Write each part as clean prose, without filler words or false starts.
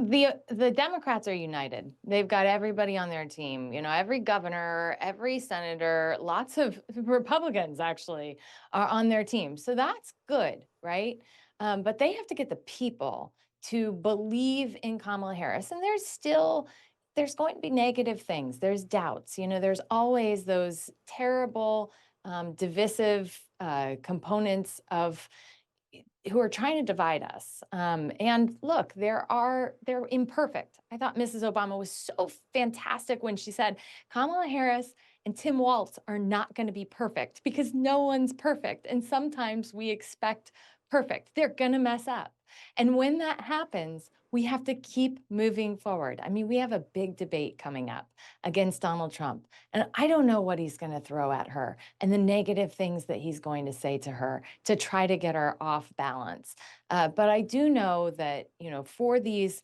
the Democrats are united. They've got everybody on their team. Every governor, every senator, lots of Republicans actually are on their team. So that's good, right? But they have to get the people to believe in Kamala Harris. And there's going to be negative things. There's doubts. There's always those terrible, divisive components of who are trying to divide us. And look, they're imperfect. I thought Mrs. Obama was so fantastic when she said Kamala Harris and Tim Walz are not going to be perfect because no one's perfect. And sometimes we expect perfect. They're going to mess up. And when that happens, we have to keep moving forward. I mean, we have a big debate coming up against Donald Trump. And I don't know what he's going to throw at her and the negative things that he's going to say to her to try to get her off balance. But I do know that, for these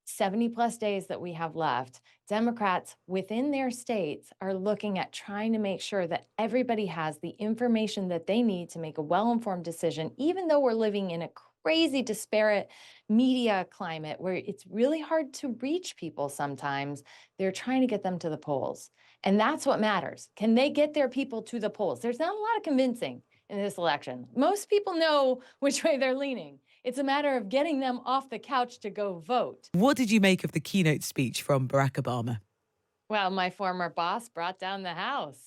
70 plus days that we have left, Democrats within their states are looking at trying to make sure that everybody has the information that they need to make a well-informed decision, even though we're living in a crazy disparate media climate where it's really hard to reach people sometimes. They're trying to get them to the polls. And that's what matters. Can they get their people to the polls? There's not a lot of convincing in this election. Most people know which way they're leaning. It's a matter of getting them off the couch to go vote. What did you make of the keynote speech from Barack Obama? Well, my former boss brought down the house.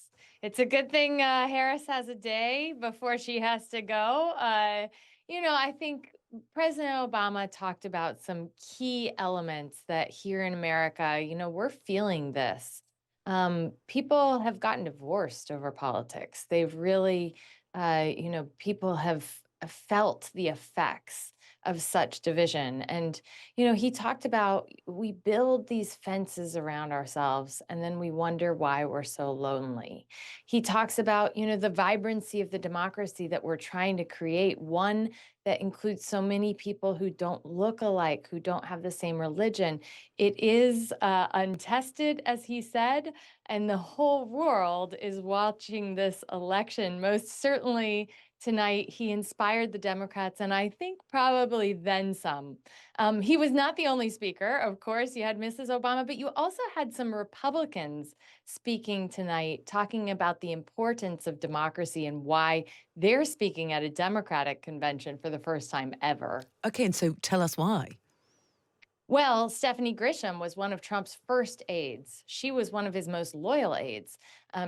It's a good thing Harris has a day before she has to go. I think President Obama talked about some key elements that here in America, we're feeling this. People have gotten divorced over politics. They've really, people have felt the effects of such division. And he talked about we build these fences around ourselves and then we wonder why we're so lonely. He talks about, the vibrancy of the democracy that we're trying to create, one that includes so many people who don't look alike, who don't have the same religion. It is untested, as he said, and the whole world is watching this election. Most certainly tonight, he inspired the Democrats, and I think probably then some. He was not the only speaker. Of course, you had Mrs. Obama, but you also had some Republicans speaking tonight, talking about the importance of democracy and why they're speaking at a Democratic convention for the first time ever. Okay, and so tell us why. Well, Stephanie Grisham was one of Trump's first aides. She was one of his most loyal aides.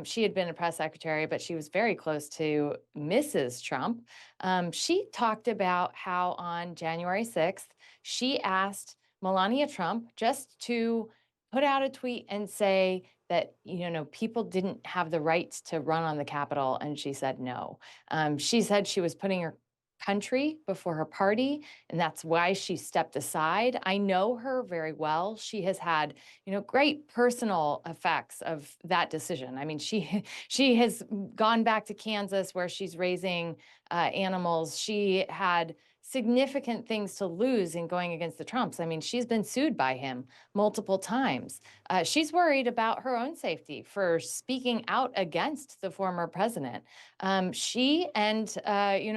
She had been a press secretary, but she was very close to Mrs. Trump. She talked about how on January 6th, she asked Melania Trump just to put out a tweet and say that, people didn't have the right to run on the Capitol. And she said no. She said she was putting her country before her party, and that's why she stepped aside. I know her very well. She has had, great personal effects of that decision. I mean, she has gone back to Kansas where she's raising animals. She had significant things to lose in going against the Trumps. I mean, she's been sued by him multiple times. She's worried about her own safety for speaking out against the former president. She and,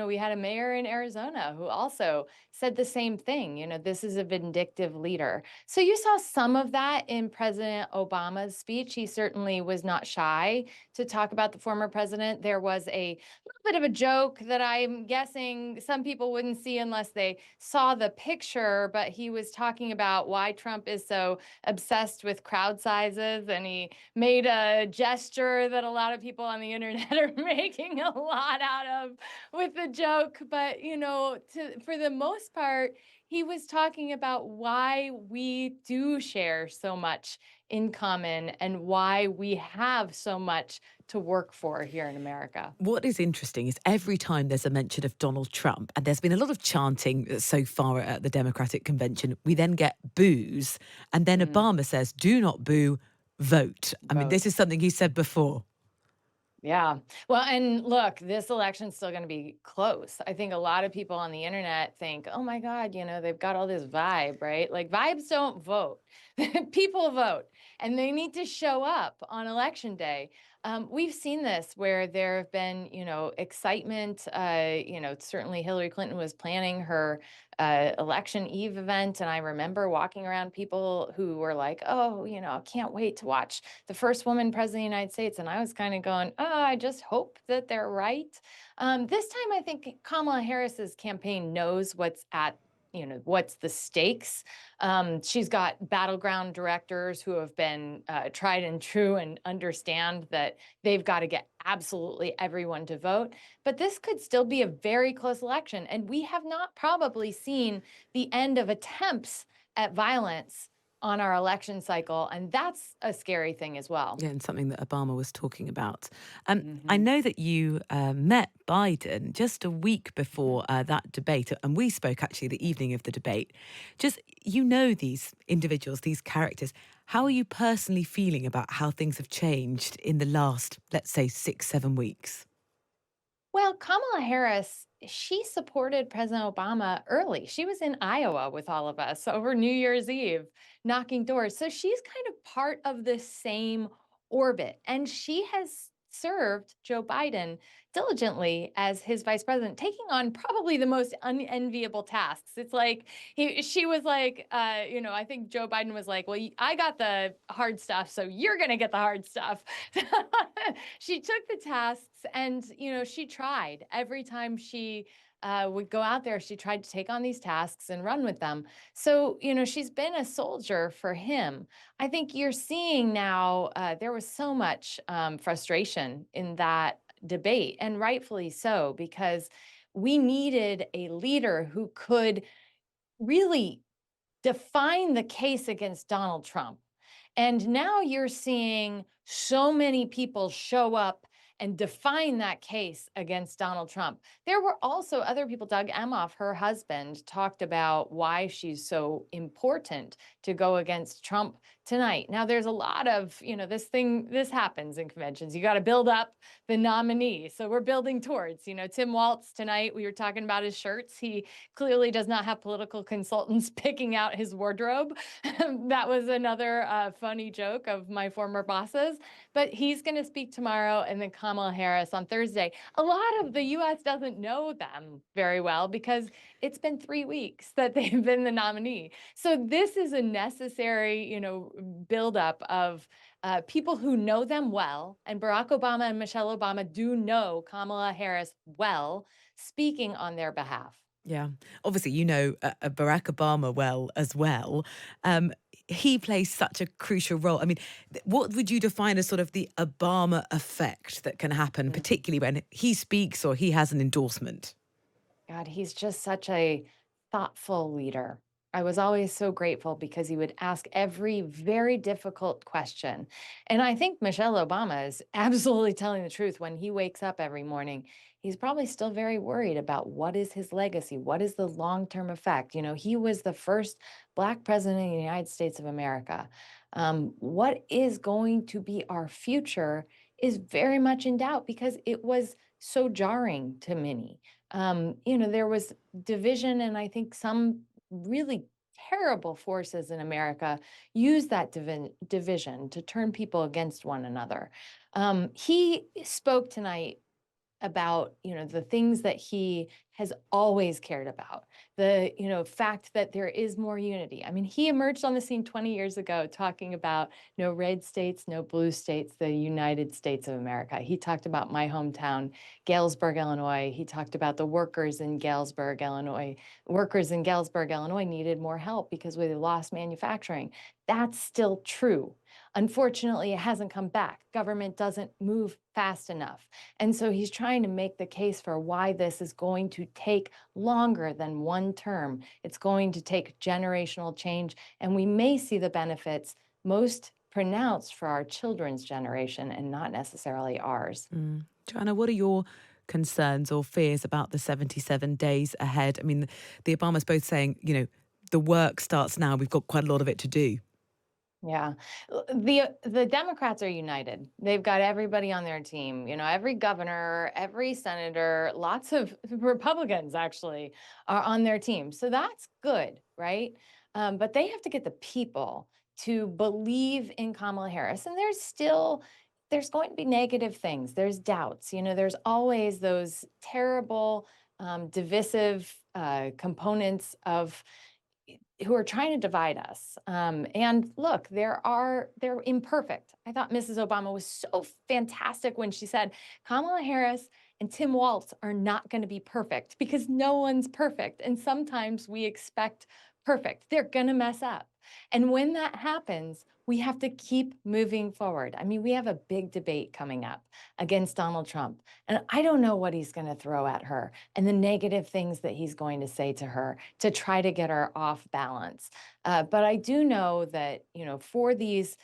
we had a mayor in Arizona who also said the same thing. This is a vindictive leader. So you saw some of that in President Obama's speech. He certainly was not shy to talk about the former president. There was a little bit of a joke that I'm guessing some people wouldn't see unless they saw the picture, but he was talking about why Trump is so obsessed with crowd sizes, and he made a gesture that a lot of people on the internet are making a lot out of with the joke. But, for the most part, he was talking about why we do share so much in common and why we have so much to work for here in America. What is interesting is every time there's a mention of Donald Trump, and there's been a lot of chanting so far at the Democratic convention, we then get boos. And then Mm, Obama says, do not boo, vote. I mean, this vote. is something he said before. Yeah. Well, and look, this election's still going to be close. I think a lot of people on the internet think, oh my God, they've got all this vibe, right? Like vibes don't vote. People vote and they need to show up on election day. We've seen this where there have been, excitement. Certainly Hillary Clinton was planning her election eve event. And I remember walking around people who were like, oh, I can't wait to watch the first woman president of the United States. And I was kind of going, oh, I just hope that they're right. This time, I think Kamala Harris's campaign knows what's the stakes. She's got battleground directors who have been tried and true and understand that they've got to get absolutely everyone to vote. But this could still be a very close election. And we have not probably seen the end of attempts at violence on our election cycle. And that's a scary thing as well. Yeah, and something that Obama was talking about. I Hmm. know that you met Biden just a week Hmm. before that debate, and we spoke actually the evening of the debate. Just, these individuals, these characters. How are you personally feeling about how things have changed in the last, let's say, 6, 7 weeks? Well, Kamala Harris, she supported President Obama early. She was in Iowa with all of us over New Year's Eve, knocking doors. So she's kind of part of the same orbit. And she has served Joe Biden diligently as his vice president, taking on probably the most unenviable tasks. It's like she was like, I think Joe Biden was like, well, I got the hard stuff, so you're going to get the hard stuff. She took the tasks and, she tried every time she would go out there, she tried to take on these tasks and run with them. So, she's been a soldier for him. I think you're seeing now, there was so much frustration in that debate, and rightfully so, because we needed a leader who could really define the case against Donald Trump. And now you're seeing so many people show up and define that case against Donald Trump. There were also other people. Doug Emhoff, her husband, talked about why she's so important to go against Trump tonight. Now, there's a lot of, this happens in conventions. You got to build up the nominee. So we're building towards, Tim Waltz tonight, we were talking about his shirts. He clearly does not have political consultants picking out his wardrobe. That was another funny joke of my former bosses. But he's going to speak tomorrow, and then Kamala Harris on Thursday. A lot of the U.S. doesn't know them very well because it's been 3 weeks that they've been the nominee. So this is a necessary, buildup of people who know them well. And Barack Obama and Michelle Obama do know Kamala Harris well, speaking on their behalf. Yeah. Obviously, Barack Obama well as well. He plays such a crucial role. I mean, what would you define as sort of the Obama effect that can happen, particularly when he speaks or he has an endorsement? God, he's just such a thoughtful leader. I was always so grateful because he would ask every very difficult question. And I think Michelle Obama is absolutely telling the truth. When he wakes up every morning, he's probably still very worried about what is his legacy? What is the long term effect? He was the first Black president of the United States of America. What is going to be our future is very much in doubt because it was so jarring to many. There was division, and I think some really terrible forces in America use that division to turn people against one another. He spoke tonight about the things that he has always cared about, the fact that there is more unity. I mean, he emerged on the scene 20 years ago talking about no red states, no blue states, the United States of America. He talked about my hometown, Galesburg, Illinois. He talked about the workers in Galesburg, Illinois. Workers in Galesburg, Illinois needed more help because we lost manufacturing. That's still true. Unfortunately, it hasn't come back. Government doesn't move fast enough. And so he's trying to make the case for why this is going to take longer than one term. It's going to take generational change, and we may see the benefits most pronounced for our children's generation and not necessarily ours. Joanna, what are your concerns or fears about the 77 days ahead? I mean, the Obamas both saying, the work starts now. We've got quite a lot of it to do. Yeah. The Democrats are united. They've got everybody on their team, every governor, every senator, lots of Republicans actually are on their team. So that's good, right? But they have to get the people to believe in Kamala Harris. And there's going to be negative things. There's doubts. There's always those terrible, divisive components of who are trying to divide us. And look, they're imperfect. I thought Mrs. Obama was so fantastic when she said Kamala Harris and Tim Walz are not going to be perfect because no one's perfect. And sometimes we expect perfect. They're going to mess up. And when that happens, we have to keep moving forward. I mean, we have a big debate coming up against Donald Trump, and I don't know what he's going to throw at her and the negative things that he's going to say to her to try to get her off balance. But I do know that, for these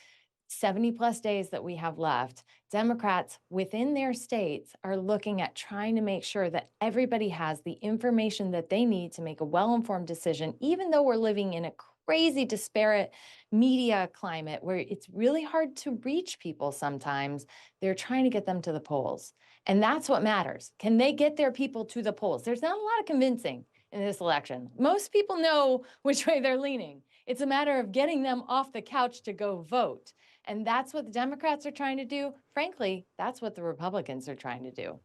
70 plus days that we have left, Democrats within their states are looking at trying to make sure that everybody has the information that they need to make a well-informed decision, even though we're living in a crazy disparate media climate where it's really hard to reach people sometimes. They're trying to get them to the polls. And that's what matters. Can they get their people to the polls? There's not a lot of convincing in this election. Most people know which way they're leaning. It's a matter of getting them off the couch to go vote. And that's what the Democrats are trying to do. Frankly, that's what the Republicans are trying to do.